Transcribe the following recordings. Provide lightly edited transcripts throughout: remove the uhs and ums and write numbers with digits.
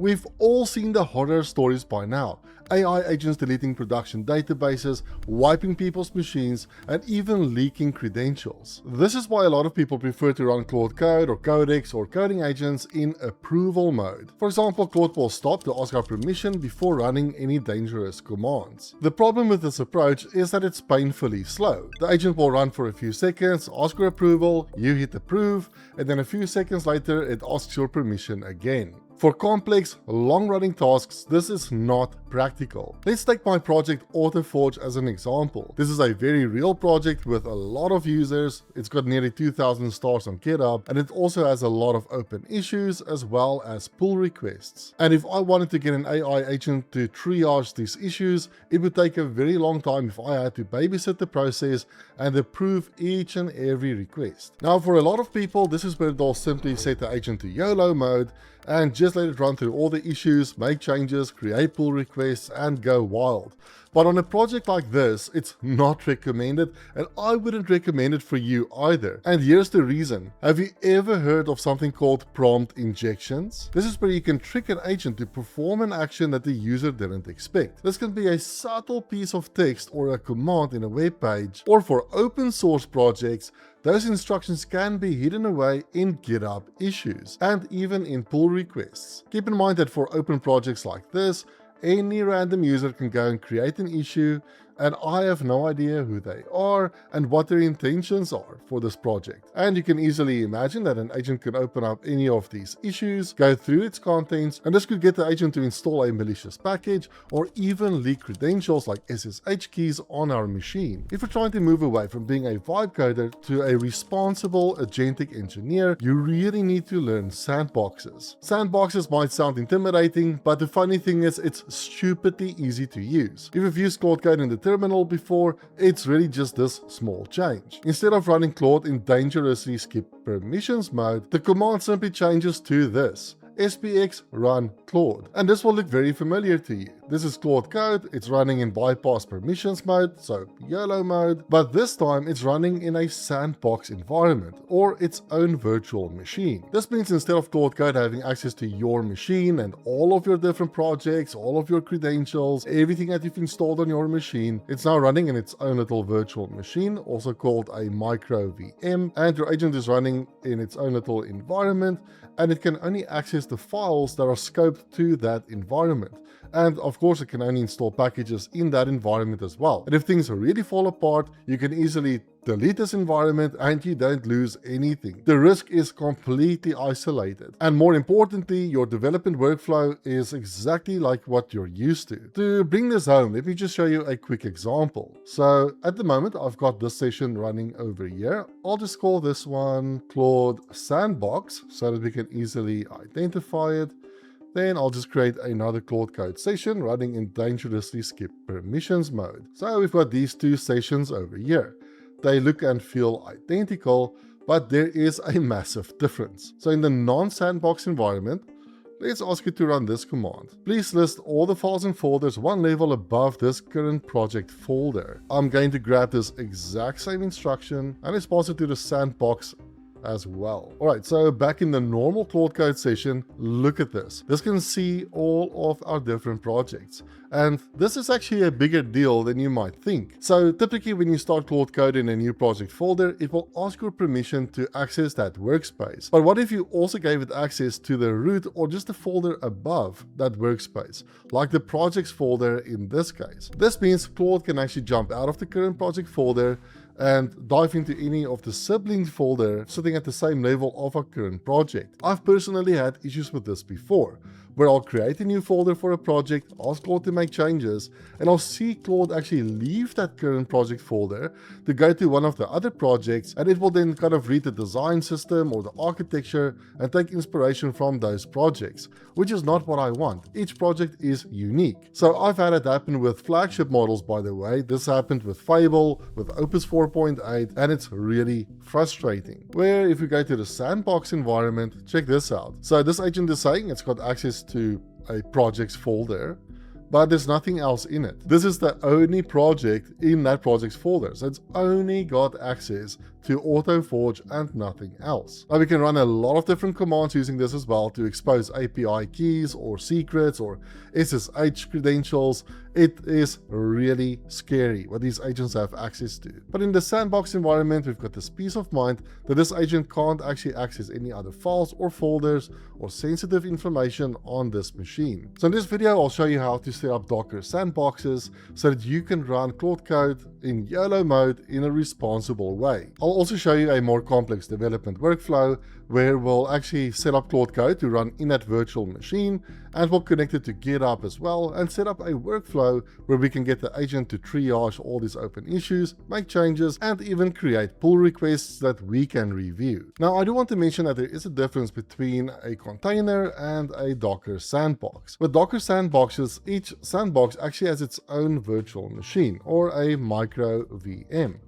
We've all seen the horror stories by now. AI agents deleting production databases, wiping people's machines, and even leaking credentials. This is why a lot of people prefer to run Claude Code or Codex or coding agents in approval mode. For example, Claude will stop to ask our permission before running any dangerous commands. The problem with this approach is that it's painfully slow. The agent will run for a few seconds, ask for approval, you hit approve, and then a few seconds later it asks your permission again. For complex, long-running tasks, this is not practical. Let's take my project AutoForge as an example. This is a very real project with a lot of users. It's got nearly 2,000 stars on GitHub, and it also has a lot of open issues as well as pull requests. And if I wanted to get an AI agent to triage these issues, it would take a very long time if I had to babysit the process and approve each and every request. Now, for a lot of people, this is where they'll simply set the agent to YOLO mode and just let it run through all the issues, make changes, create pull requests, and go wild. But on a project like this, it's not recommended, and I wouldn't recommend it for you either. And here's the reason. Have you ever heard of something called prompt injections? This is where you can trick an agent to perform an action that the user didn't expect. This can be a subtle piece of text or a command in a web page, or for open source projects, those instructions can be hidden away in GitHub issues and even in pull requests. Keep in mind that for open projects like this, any random user can go and create an issue, and I have no idea who they are and what their intentions are for this project. And you can easily imagine that an agent could open up any of these issues, go through its contents, and this could get the agent to install a malicious package or even leak credentials like SSH keys on our machine. If you're trying to move away from being a vibe coder to a responsible agentic engineer, you really need to learn sandboxes. Sandboxes might sound intimidating, but the funny thing is it's stupidly easy to use. If you've used Claude Code in the terminal before, it's really just this small change. Instead of running Claude in dangerously skip permissions mode, the command simply changes to this: SPX run Claude. And this will look very familiar to you. This is Claude Code, it's running in bypass permissions mode, so YOLO mode, but this time it's running in a sandbox environment, or its own virtual machine. This means instead of Claude Code having access to your machine and all of your different projects, all of your credentials, everything that you've installed on your machine, it's now running in its own little virtual machine, also called a microVM, and your agent is running in its own little environment, and it can only access the files that are scoped to that environment. And of course, it can only install packages in that environment as well. And if things really fall apart, you can easily delete this environment and you don't lose anything. The risk is completely isolated. And more importantly, your development workflow is exactly like what you're used to. To bring this home, let me just show you a quick example. So at the moment, I've got this session running over here. I'll just call this one Claude Sandbox so that we can easily identify it. Then I'll just create another Claude Code session running in dangerously skip permissions mode. So we've got these two sessions over here. They look and feel identical, but there is a massive difference. So in the non-sandbox environment, let's ask it to run this command. Please list all the files and folders one level above this current project folder. I'm going to grab this exact same instruction and let's pass it to the sandbox as well. Alright, so back in the normal Claude Code session, look at this. This can see all of our different projects. And this is actually a bigger deal than you might think. So typically when you start Claude Code in a new project folder, it will ask your permission to access that workspace. But what if you also gave it access to the root or just the folder above that workspace, like the projects folder in this case? This means Claude can actually jump out of the current project folder and dive into any of the sibling folder sitting at the same level of our current project. I've personally had issues with this before, where I'll create a new folder for a project, ask Claude to make changes, and I'll see Claude actually leave that current project folder to go to one of the other projects, and it will then kind of read the design system or the architecture and take inspiration from those projects, which is not what I want. Each project is unique. So I've had it happen with flagship models, by the way. This happened with Fable, with Opus 4.8, and it's really frustrating. Where if we go to the sandbox environment, check this out. So this agent is saying it's got access to a projects folder, but there's nothing else in it. This is the only project in that projects folder, so it's only got access to AutoForge and nothing else. Now we can run a lot of different commands using this as well to expose API keys or secrets or SSH credentials. It is really scary what these agents have access to. But in the sandbox environment, we've got this peace of mind that this agent can't actually access any other files or folders or sensitive information on this machine. So in this video, I'll show you how to set up Docker Sandboxes so that you can run Claude Code in YOLO mode in a responsible way. I'll also show you a more complex development workflow where we'll actually set up Claude Code to run in that virtual machine, and we'll connect it to GitHub as well and set up a workflow where we can get the agent to triage all these open issues, make changes, and even create pull requests that we can review. Now, I do want to mention that there is a difference between a container and a Docker Sandbox. With Docker Sandboxes, each sandbox actually has its own virtual machine or a microVM.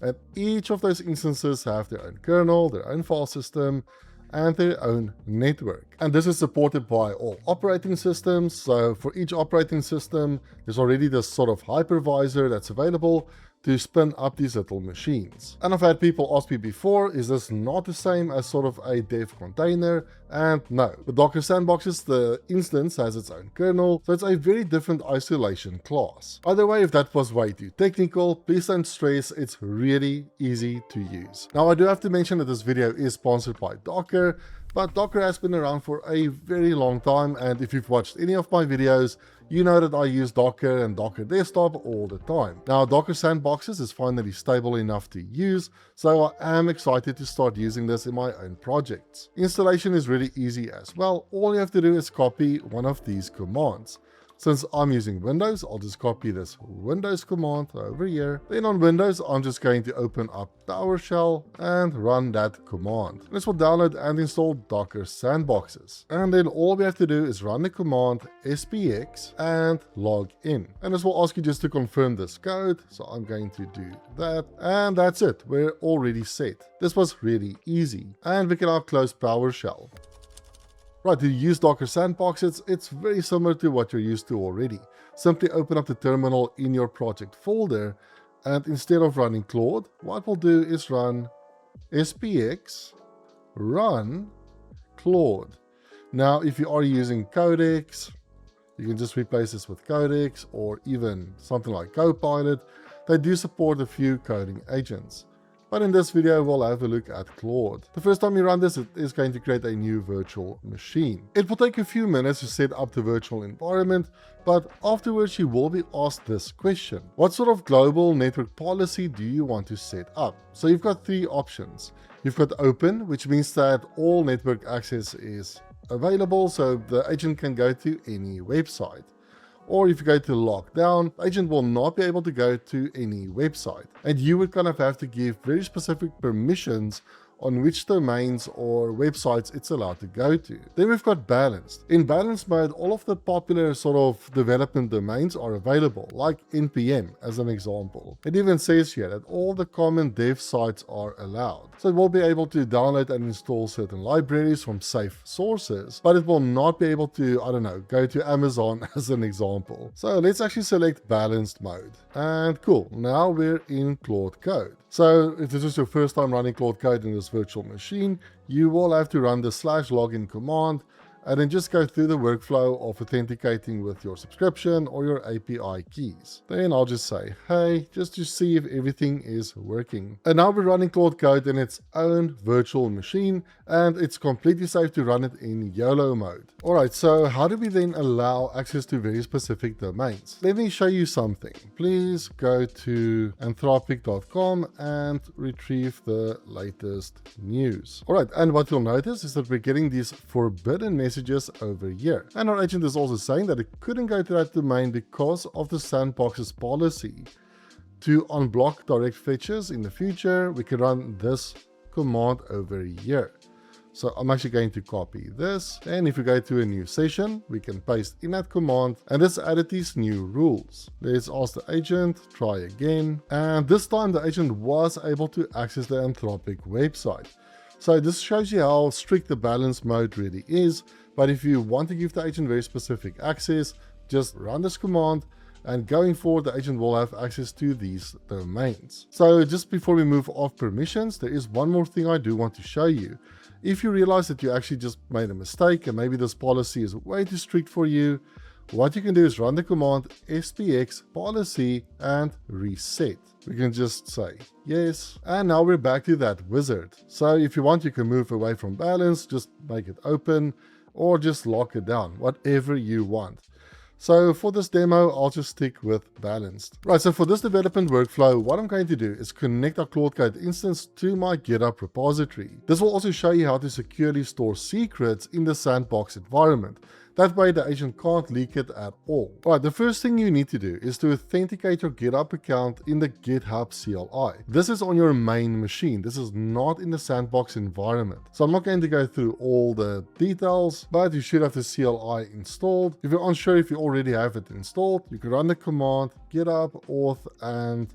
And each of those instances have their own kernel, their own file system, and their own network. And this is supported by all operating systems. So for each operating system, there's already this sort of hypervisor that's available to spin up these little machines. And I've had people ask me before, is this not the same as sort of a dev container? And no, with Docker Sandboxes, the instance has its own kernel, so it's a very different isolation class. Either way, if that was way too technical, please don't stress, it's really easy to use. Now, I do have to mention that this video is sponsored by Docker, but Docker has been around for a very long time, and if you've watched any of my videos, you know that I use Docker and Docker Desktop all the time. Now, Docker Sandboxes is finally stable enough to use, so I am excited to start using this in my own projects. Installation is really easy as well. All you have to do is copy one of these commands. Since I'm using Windows, I'll just copy this Windows command over here. Then on Windows, I'm just going to open up PowerShell and run that command. This will download and install Docker Sandboxes. And then all we have to do is run the command spx and log in. And this will ask you just to confirm this code. So I'm going to do that. And that's it. We're already set. This was really easy. And we can now close PowerShell. Right, to use Docker Sandboxes, it's very similar to what you're used to already. Simply open up the terminal in your project folder, and instead of running Claude, what we'll do is run spx run Claude. Now, if you are using Codex, you can just replace this with Codex or even something like Copilot. They do support a few coding agents. But in this video, we'll have a look at Claude. The first time you run this, it is going to create a new virtual machine. It will take a few minutes to set up the virtual environment, but afterwards you will be asked this question. What sort of global network policy do you want to set up? So you've got three options. You've got open, which means that all network access is available, so the agent can go to any website. Or if you go to lockdown, the agent will not be able to go to any website. And you would kind of have to give very specific permissions on which domains or websites it's allowed to go to. Then we've got balanced. In balanced mode, all of the popular sort of development domains are available, like NPM as an example. It even says here that all the common dev sites are allowed. So it will be able to download and install certain libraries from safe sources, but it will not be able to, I don't know, go to Amazon as an example. So let's actually select balanced mode. And cool, now we're in Claude Code. So if this is your first time running Claude Code in this virtual machine, you will have to run the /login command and then just go through the workflow of authenticating with your subscription or your API keys. Then I'll just say, hey, just to see if everything is working. And now we're running Claude Code in its own virtual machine, and it's completely safe to run it in YOLO mode. Alright, so how do we then allow access to very specific domains? Let me show you something. Please go to anthropic.com and retrieve the latest news. Alright, and what you'll notice is that we're getting these forbidden messages over here. And our agent is also saying that it couldn't go to that domain because of the Sandboxes policy. To unblock direct fetches in the future, we can run this command over here. So I'm actually going to copy this, and if we go to a new session, we can paste in that command, and this added these new rules. Let's ask the agent, try again, and this time the agent was able to access the Anthropic website. So this shows you how strict the balance mode really is, but if you want to give the agent very specific access, just run this command, and going forward the agent will have access to these domains. So just before we move off permissions, there is one more thing I do want to show you. If you realize that you actually just made a mistake and maybe this policy is way too strict for you, what you can do is run the command spx policy and reset. We can just say yes, and now we're back to that wizard. So if you want, you can move away from balance, just make it open, or just lock it down, whatever you want. So for this demo, I'll just stick with balanced. Right, so for this development workflow, what I'm going to do is connect our Claude Code instance to my GitHub repository. This will also show you how to securely store secrets in the sandbox environment. That way the agent can't leak it at all. Right, the first thing you need to do is to authenticate your GitHub account in the GitHub CLI. This is on your main machine. This is not in the sandbox environment. So I'm not going to go through all the details, but you should have the CLI installed. If you're unsure if you already have it installed, you can run the command github auth and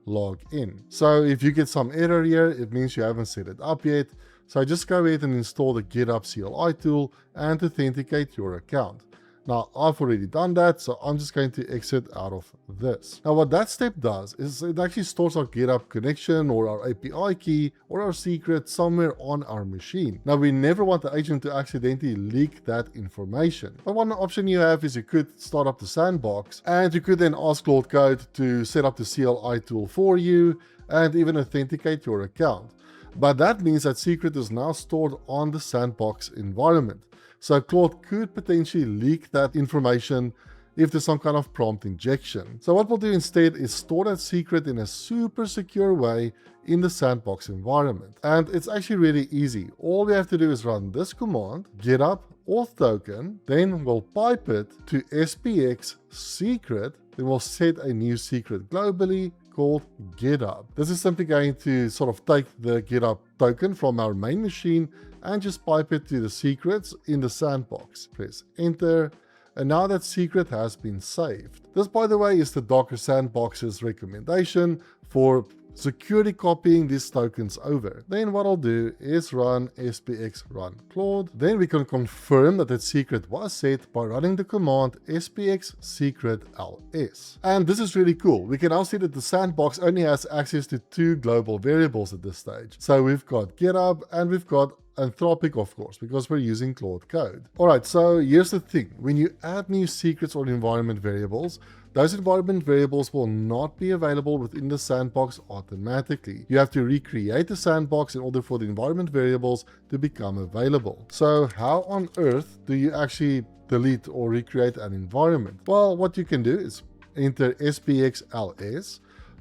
log in. So if you get some error here, it means you haven't set it up yet. So just go ahead and install the GitHub CLI tool and authenticate your account. Now I've already done that, so I'm just going to exit out of this. Now what that step does is it actually stores our GitHub connection or our API key or our secret somewhere on our machine. Now we never want the agent to accidentally leak that information. But one option you have is you could start up the sandbox and you could then ask Claude Code to set up the CLI tool for you and even authenticate your account. But that means that secret is now stored on the sandbox environment. So Claude could potentially leak that information if there's some kind of prompt injection. So what we'll do instead is store that secret in a super secure way in the sandbox environment. And it's actually really easy. All we have to do is run this command, github auth token, then we'll pipe it to spx secret, then we'll set a new secret globally called GitHub. This is simply going to sort of take the GitHub token from our main machine and just pipe it to the secrets in the sandbox. Press enter, and now that secret has been saved. This, by the way, is the Docker Sandbox's recommendation for securely copying these tokens over. Then what I'll do is run spx run Claude. Then we can confirm that that secret was set by running the command spx secret ls. And this is really cool. We can now see that the sandbox only has access to 2 global variables at this stage. So we've got GitHub and we've got Anthropic, of course, because we're using Claude Code. Alright, so here's the thing. When you add new secrets or environment variables, those environment variables will not be available within the sandbox automatically. You have to recreate the sandbox in order for the environment variables to become available. So how on earth do you actually delete or recreate an environment? Well, what you can do is enter spx ls,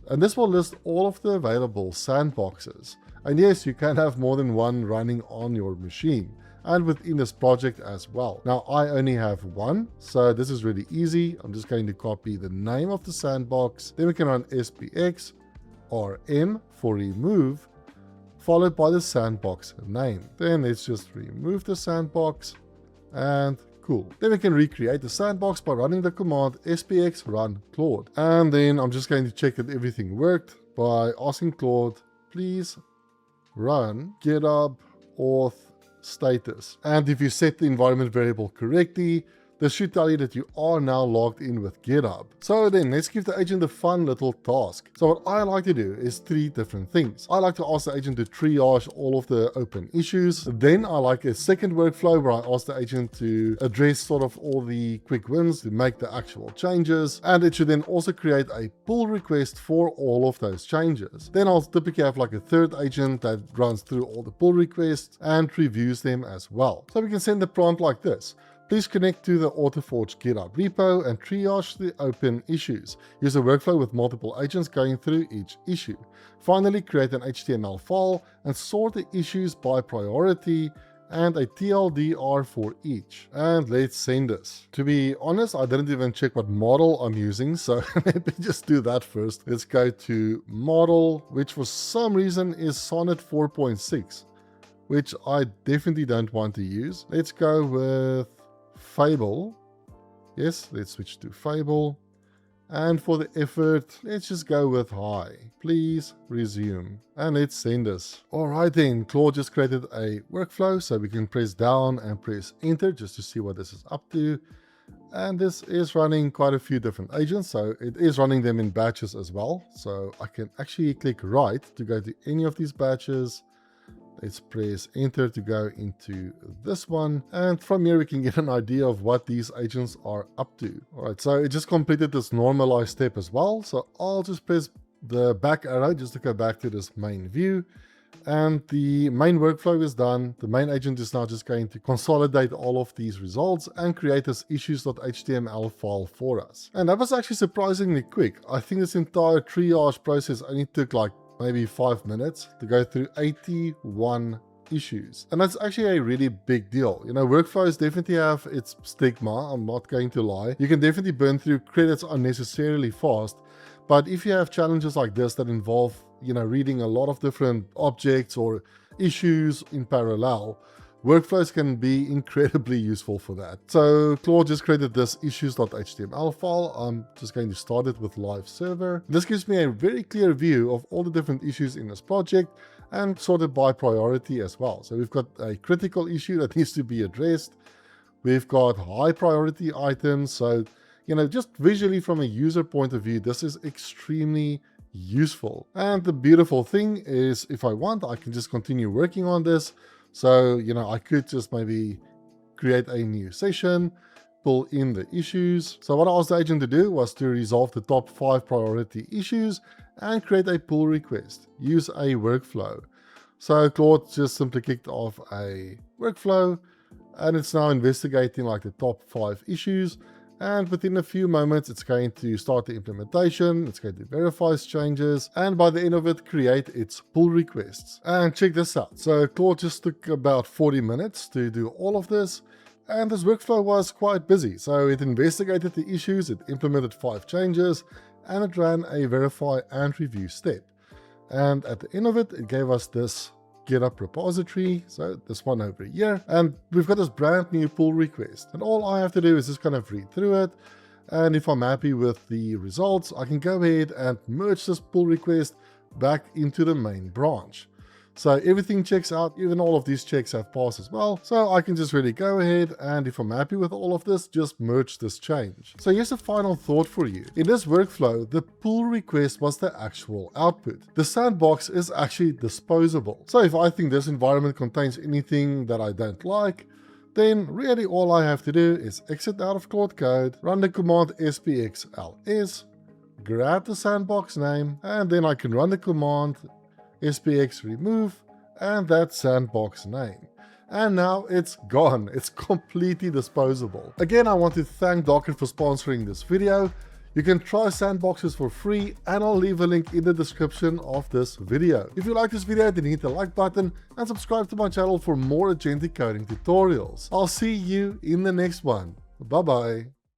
and this will list all of the available sandboxes. And yes, you can have more than one running on your machine and within this project as well. Now I only have one, so this is really easy. I'm just going to copy the name of the sandbox. Then we can run spx rm for remove, followed by the sandbox name. Then let's just remove the sandbox and cool. Then we can recreate the sandbox by running the command spx run Claude. And then I'm just going to check that everything worked by asking Claude, please run github auth status. And if you set the environment variable correctly, this should tell you that you are now logged in with GitHub. So then let's give the agent a fun little task. So what I like to do is 3 different things. I like to ask the agent to triage all of the open issues. Then I like a second workflow where I ask the agent to address sort of all the quick wins to make the actual changes. And it should then also create a pull request for all of those changes. Then I'll typically have like a third agent that runs through all the pull requests and reviews them as well. So we can send the prompt like this. Please connect to the AutoForge GitHub repo and triage the open issues. Use a workflow with multiple agents going through each issue. Finally, create an HTML file and sort the issues by priority and a TLDR for each. And let's send this. To be honest, I didn't even check what model I'm using, so maybe just do that first. Let's go to model, which for some reason is Sonnet 4.6, which I definitely don't want to use. Let's go with Fable. Yes, let's switch to Fable. And for the effort, let's just go with high. Please resume. And let's send this. Alright then, Claude just created a workflow, so we can press down and press enter just to see what this is up to. And this is running quite a few different agents, so it is running them in batches as well. So I can actually click right to go to any of these batches. Let's press enter to go into this one. And from here we can get an idea of what these agents are up to. All right, so it just completed this normalize step as well. So I'll just press the back arrow just to go back to this main view. And the main workflow is done. The main agent is now just going to consolidate all of these results and create this issues.html file for us. And that was actually surprisingly quick. I think this entire triage process only took like maybe 5 minutes to go through 81 issues. And that's actually a really big deal. You know, workflows definitely have its stigma, I'm not going to lie. You can definitely burn through credits unnecessarily fast. But if you have challenges like this that involve, you know, reading a lot of different objects or issues in parallel, workflows can be incredibly useful for that. So Claude just created this issues.html file. I'm just going to start it with live server. This gives me a very clear view of all the different issues in this project and sorted by priority as well. So we've got a critical issue that needs to be addressed. We've got high priority items. So, you know, just visually from a user point of view, this is extremely useful. And the beautiful thing is, if I want, I can just continue working on this. So, you know, I could just maybe create a new session, pull in the issues. So what I asked the agent to do was to resolve the top 5 priority issues and create a pull request. Use a workflow. So Claude just simply kicked off a workflow and it's now investigating like the top 5 issues. And within a few moments, it's going to start the implementation, it's going to verify its changes, and by the end of it, create its pull requests. And check this out. So Claude just took about 40 minutes to do all of this, and this workflow was quite busy. So it investigated the issues, it implemented 5 changes, and it ran a verify and review step. And at the end of it, it gave us this GitHub repository, so this one over here, and we've got this brand new pull request, and all I have to do is just kind of read through it, and if I'm happy with the results, I can go ahead and merge this pull request back into the main branch. So everything checks out, even all of these checks have passed as well. So I can just really go ahead and if I'm happy with all of this, just merge this change. So here's a final thought for you. In this workflow, the pull request was the actual output. The sandbox is actually disposable. So if I think this environment contains anything that I don't like, then really all I have to do is exit out of Claude Code, run the command spxls, grab the sandbox name, and then I can run the command spx remove and that sandbox name. And now it's gone. It's completely disposable. Again, I want to thank Docker for sponsoring this video. You can try Sandboxes for free and I'll leave a link in the description of this video. If you like this video, then hit the like button and subscribe to my channel for more agentic coding tutorials. I'll see you in the next one. Bye bye.